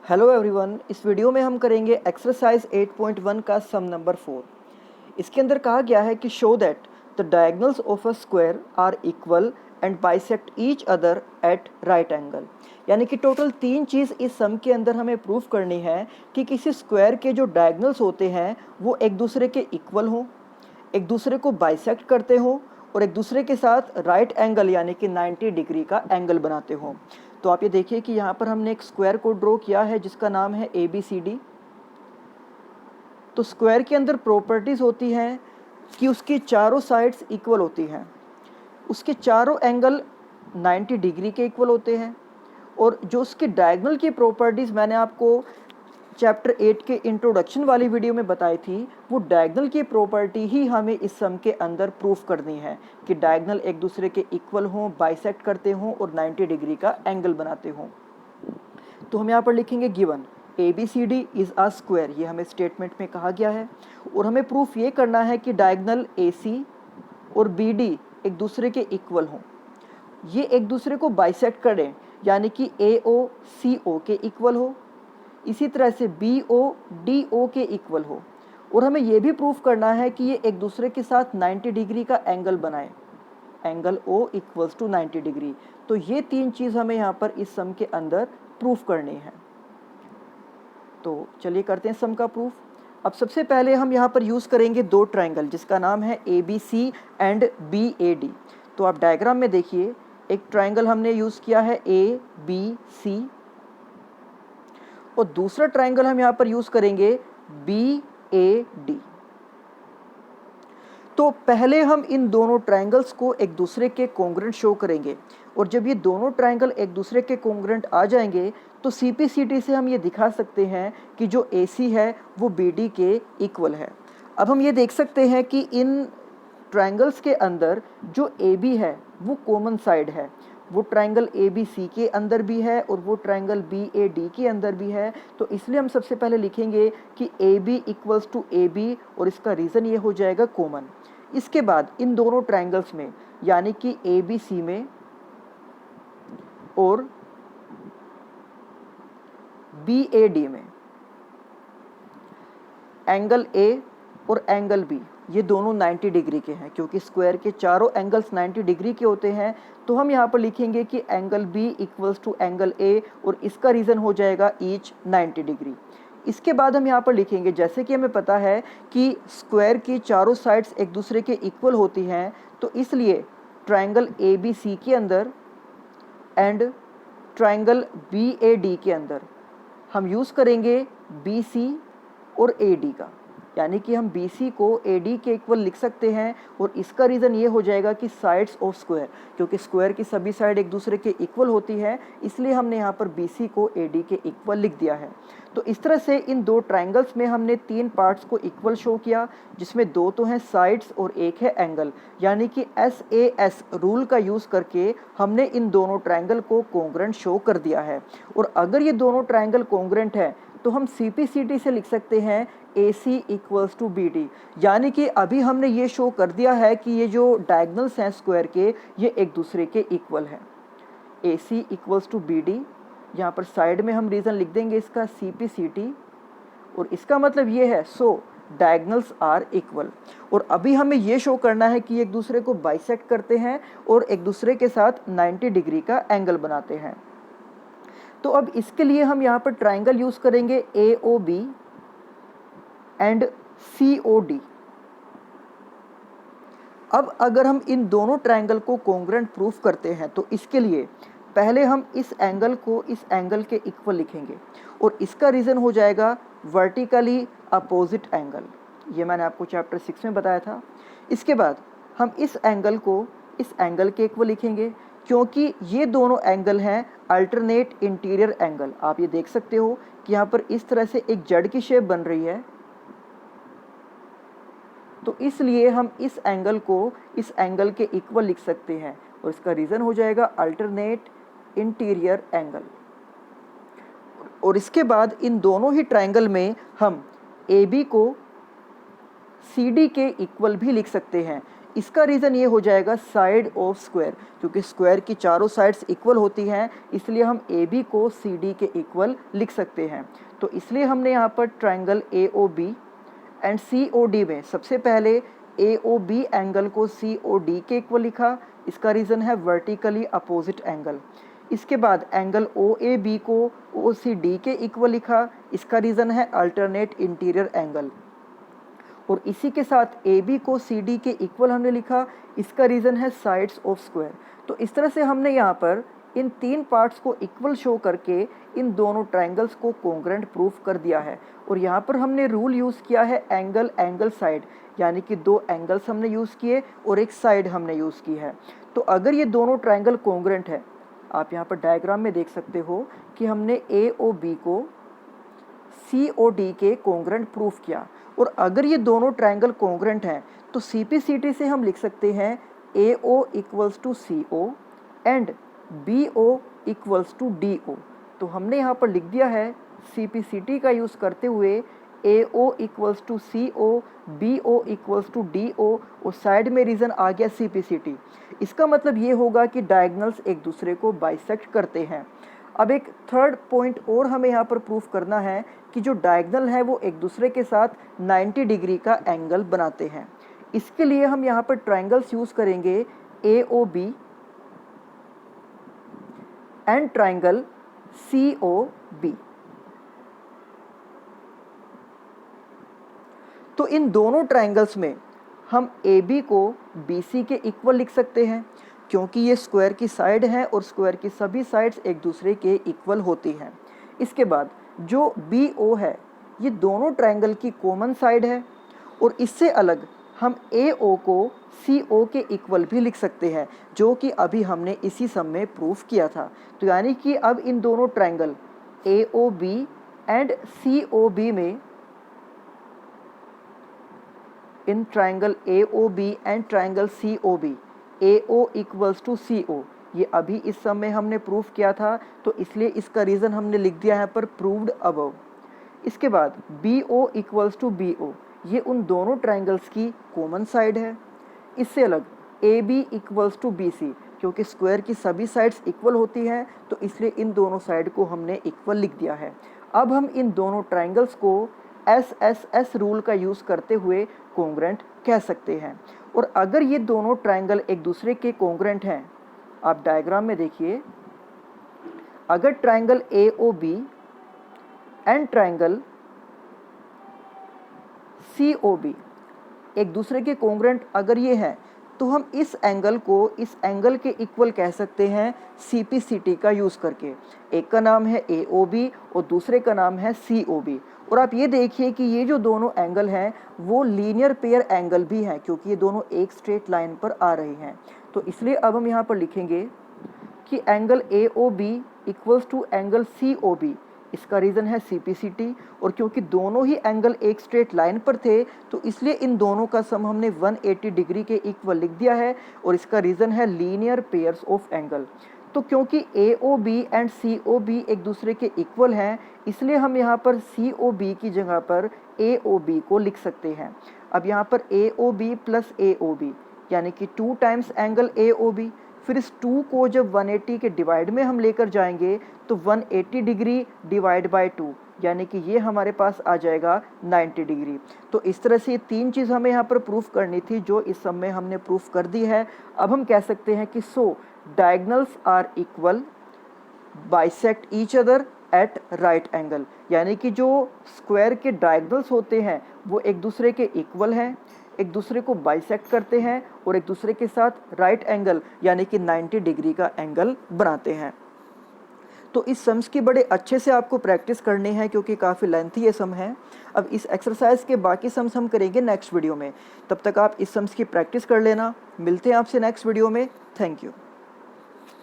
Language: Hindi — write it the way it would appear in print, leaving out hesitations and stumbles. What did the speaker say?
हेलो एवरीवन, इस वीडियो में हम करेंगे एक्सरसाइज 8.1 का सम नंबर 4। इसके अंदर कहा गया है कि show that the diagonals of a square are equal and bisect each other at right angle. यानी कि टोटल 3 चीज़ इस सम के अंदर हमें प्रूफ करनी है कि किसी स्क्वायर के जो डायगोनल्स होते हैं वो एक दूसरे के इक्वल हों, एक दूसरे को बाइसेक्ट करते हों और एक दूसरे के साथ राइट एंगल यानी कि 90 डिग्री का एंगल बनाते हों। तो आप ये देखिए कि यहाँ पर हमने एक स्क्वायर को ड्रॉ किया है जिसका नाम है ABCD। तो स्क्वायर के अंदर प्रॉपर्टीज़ होती हैं कि उसकी चारों साइड्स इक्वल होती हैं, उसके चारों एंगल 90 डिग्री के इक्वल होते हैं और जो उसके डायगोनल की प्रॉपर्टीज़ मैंने आपको चैप्टर 8 के इंट्रोडक्शन वाली वीडियो में बताई थी, वो डायगोनल की प्रॉपर्टी ही हमें इस सम के अंदर प्रूफ करनी है कि डायगोनल एक दूसरे के इक्वल हों, बाइसेक्ट करते हों और 90 डिग्री का एंगल बनाते हों। तो हम यहाँ पर लिखेंगे given ABCD is a square, ये हमें स्टेटमेंट में कहा गया है और हमें प्रूफ ये करना है कि डायगोनल AC और BD एक दूसरे के इक्वल हों, ये एक दूसरे को बाइसेक्ट करें यानी कि AO CO के इक्वल हो, इसी तरह से BO DO के इक्वल हो और हमें यह भी प्रूफ करना है कि ये एक दूसरे के साथ 90 डिग्री का एंगल बनाए, angle O equals to 90 degree. तो ये 3 चीज़ हमें यहाँ पर इस सम के अंदर प्रूफ करनी है। तो चलिए करते हैं सम का प्रूफ। अब सबसे पहले हम यहाँ पर यूज़ करेंगे दो ट्राइंगल जिसका नाम है ABC एंड BAD। तो आप डायग्राम में देखिए, एक ट्राइंगल हमने यूज़ किया है ABC और दूसरा ट्राइंगल हम यहाँ पर यूज़ करेंगे BAD। तो पहले हम इन दोनों ट्राइंगल्स को एक दूसरे के कॉन्ग्रुएंट शो करेंगे और जब ये दोनों ट्राइंगल एक दूसरे के कॉन्ग्रुएंट आ जाएंगे तो CPCD से हम ये दिखा सकते हैं कि जो AC है वो BD के इक्वल है। अब हम ये देख सकते हैं कि इन ट्राइंगल्स के अंदर जो AB है वो कॉमन साइड है, वो ट्राइंगल ABC के अंदर भी है और वो ट्राइंगल BAD के अंदर भी है। तो इसलिए हम सबसे पहले लिखेंगे कि AB इक्वल्स टू AB और इसका रीज़न ये हो जाएगा कॉमन। इसके बाद इन दोनों ट्राइंगल्स में यानी कि ABC में और BAD में एंगल A और एंगल B ये दोनों 90 डिग्री के हैं, क्योंकि स्क्वायर के चारों एंगल्स 90 डिग्री के होते हैं। तो हम यहाँ पर लिखेंगे कि angle B equals to angle A और इसका रीज़न हो जाएगा ईच 90 डिग्री। इसके बाद हम यहाँ पर लिखेंगे, जैसे कि हमें पता है कि स्क्वायर की चारों साइड्स एक दूसरे के इक्वल होती हैं, तो इसलिए ट्राइंगल ABC के अंदर एंड ट्राइंगल BAD के अंदर हम यूज़ करेंगे BC और AD का, यानी कि हम BC को AD के इक्वल लिख सकते हैं और इसका रीज़न ये हो जाएगा कि साइड्स ऑफ स्क्वायर, क्योंकि स्क्वायर की सभी साइड एक दूसरे के इक्वल होती है, इसलिए हमने यहाँ पर BC को AD के इक्वल लिख दिया है। तो इस तरह से इन दो ट्राइंगल्स में हमने 3 पार्ट्स को इक्वल शो किया, जिसमें 2 तो हैं साइड्स और एक है एंगल, यानी कि SAS रूल का यूज़ करके हमने इन दोनों ट्राइंगल को कॉन्ग्रुएंट शो कर दिया है। और अगर ये दोनों ट्राइंगल कॉन्ग्रुएंट है तो हम CPCD से लिख सकते हैं AC इक्वल्स टू BD, यानी कि अभी हमने ये शो कर दिया है कि ये जो डायगोनल्स हैं स्क्वायर के ये एक दूसरे के इक्वल हैं। AC इक्वल्स टू BD, यहाँ पर साइड में हम रीज़न लिख देंगे इसका CPCD और इसका मतलब ये है सो डायगोनल्स आर इक्वल। और अभी हमें ये शो करना है कि एक दूसरे को बाइसेक्ट करते हैं और एक दूसरे के साथ 90 डिग्री का एंगल बनाते हैं। तो अब इसके लिए हम यहाँ पर ट्राइंगल यूज़ करेंगे AOB एंड COD। अब अगर हम इन दोनों ट्राइंगल को कॉन्ग्रुएंट प्रूफ करते हैं तो इसके लिए पहले हम इस एंगल को इस एंगल के इक्वल लिखेंगे और इसका रीज़न हो जाएगा वर्टिकली अपोजिट एंगल, ये मैंने आपको चैप्टर 6 में बताया था। इसके बाद हम इस एंगल को इस एंगल के इक्वल लिखेंगे, क्योंकि ये दोनों एंगल हैं अल्टरनेट इंटीरियर एंगल। आप ये देख सकते हो कि यहाँ पर इस तरह से एक जड़ की शेप बन रही है, तो इसलिए हम इस एंगल को इस एंगल के इक्वल लिख सकते हैं और इसका रीज़न हो जाएगा अल्टरनेट इंटीरियर एंगल। और इसके बाद इन दोनों ही ट्राइंगल में हम AB को CD के इक्वल भी लिख सकते हैं। इसका रीज़न ये हो जाएगा साइड ऑफ स्क्वायर, क्योंकि स्क्वायर की चारों साइड्स इक्वल होती हैं, इसलिए हम ए बी को सी डी के इक्वल लिख सकते हैं। तो इसलिए हमने यहाँ पर triangle A O B and C O D में सबसे पहले ए ओ बी एंगल को सी ओ डी के इक्वल लिखा। इसका रीज़न है वर्टिकली अपोजिट एंगल। इसके बाद एंगल ओ ए बी को ओ सी डी के इक्वल लिखा। इसका रीज़न है अल्टरनेट इंटीरियर एंगल। और इसी के साथ ए बी को सी डी के इक्वल हमने लिखा। इसका रीज़न है साइड्स ऑफ स्क्वायर। तो इस तरह से हमने यहाँ पर इन तीन पार्ट्स को इक्वल शो करके इन दोनों ट्राइंगल्स को कॉन्ग्रुएंट प्रूफ कर दिया है। और यहाँ पर हमने रूल यूज़ किया है एंगल एंगल साइड, यानी कि दो एंगल्स हमने यूज़ किए और एक साइड हमने यूज़ की है। तो अगर ये दोनों ट्राइंगल कॉन्ग्रुएंट है, आप यहाँ पर डायग्राम में देख सकते हो कि हमने ए ओ बी को सी ओ डी के कॉन्ग्रुएंट प्रूफ किया। और अगर ये दोनों ट्राइंगल कॉन्ग्रुएंट हैं तो सी पी सी टी से हम लिख सकते हैं A O equals to C O and B O equals to D O. तो हमने यहाँ पर लिख दिया है सी पी सी टी का यूज़ करते हुए A O equals to C O, B O equals to D O और साइड में रीज़न आ गया सी पी सी टी। इसका मतलब ये होगा कि डायगनल्स एक दूसरे को बाइसेक्ट करते हैं। अब एक थर्ड पॉइंट और हमें यहाँ पर प्रूफ करना है कि जो डायगनल है वो एक दूसरे के साथ 90 डिग्री का एंगल बनाते हैं। इसके लिए हम यहाँ पर ट्राइंगल्स यूज़ करेंगे A O B and triangle C O B. तो इन दोनों ट्राइंगल्स में हम ए बी को बी सी के इक्वल लिख सकते हैं, क्योंकि ये स्क्वायर की साइड है और स्क्वायर की सभी साइड्स एक दूसरे के इक्वल होती हैं। इसके बाद जो बी ओ है ये दोनों ट्राइंगल की कॉमन साइड है और इससे अलग हम ए ओ को सी ओ के इक्वल भी लिख सकते हैं, जो कि अभी हमने इसी सम में प्रूफ किया था। तो यानी कि अब इन दोनों triangle A O B and C O B में, in triangle A O B and triangle C O B, A O equals to C O, ये अभी इस सम में हमने प्रूफ किया था, तो इसलिए इसका रीज़न हमने लिख दिया है पर प्रूव्ड अबव। इसके बाद B O equals to B O, ये उन दोनों ट्राइंगल्स की कॉमन साइड है। इससे अलग A B equals to B C, क्योंकि स्क्वायर की सभी साइड्स इक्वल होती हैं तो इसलिए इन दोनों साइड को हमने इक्वल लिख दिया है। अब हम इन दोनों ट्राइंगल्स को एस एस एस रूल का यूज़ करते हुए कॉन्ग्रुएंट कह सकते हैं। और अगर ये दोनों ट्राइंगल एक दूसरे के कॉन्ग्रुएंट हैं, आप डायग्राम में देखिए, अगर triangle A O B and triangle C O B एक दूसरे के कॉन्ग्रुएंट अगर ये हैं, तो हम इस एंगल को इस एंगल के इक्वल कह सकते हैं सी पी सी टी का यूज़ करके। एक का नाम है ए ओ बी और दूसरे का नाम है सी ओ बी। और आप ये देखिए कि ये जो दोनों एंगल हैं वो लीनियर पेयर एंगल भी हैं, क्योंकि ये दोनों एक स्ट्रेट लाइन पर आ रहे हैं। तो इसलिए अब हम यहाँ पर लिखेंगे कि angle A O B equals to angle C O B, इसका रीज़न है सी पी सी टी। और क्योंकि दोनों ही एंगल एक स्ट्रेट लाइन पर थे तो इसलिए इन दोनों का सम हमने 180 डिग्री के इक्वल लिख दिया है और इसका रीज़न है लीनियर पेयर्स ऑफ एंगल। तो क्योंकि A O B and C O B एक दूसरे के इक्वल हैं, इसलिए हम यहाँ पर सी ओ बी की जगह पर ए ओ बी को लिख सकते हैं। अब यहाँ पर A O B plus A O B यानी कि 2 times angle A O B, फिर इस 2 को जब 180 के डिवाइड में हम लेकर जाएंगे तो 180 डिग्री डिवाइड बाय 2 यानी कि ये हमारे पास आ जाएगा 90 डिग्री। तो इस तरह से ये 3 चीज़ हमें यहाँ पर प्रूफ करनी थी, जो इस सम में हमने प्रूफ कर दी है। अब हम कह सकते हैं कि so diagonals are equal bisect each other at right angle, यानी कि जो स्क्वायर के डायगनल्स होते हैं वो एक दूसरे के इक्वल हैं, एक दूसरे को बाइसेक्ट करते हैं और एक दूसरे के साथ राइट एंगल यानी कि 90 डिग्री का एंगल बनाते हैं। तो इस सम्स की बड़े अच्छे से आपको प्रैक्टिस करनी है, क्योंकि काफ़ी लेंथी ये सम है। अब इस एक्सरसाइज के बाकी सम्स हम करेंगे नेक्स्ट वीडियो में, तब तक आप इस सम्स की प्रैक्टिस कर लेना। मिलते हैं आपसे नेक्स्ट वीडियो में। Thank you.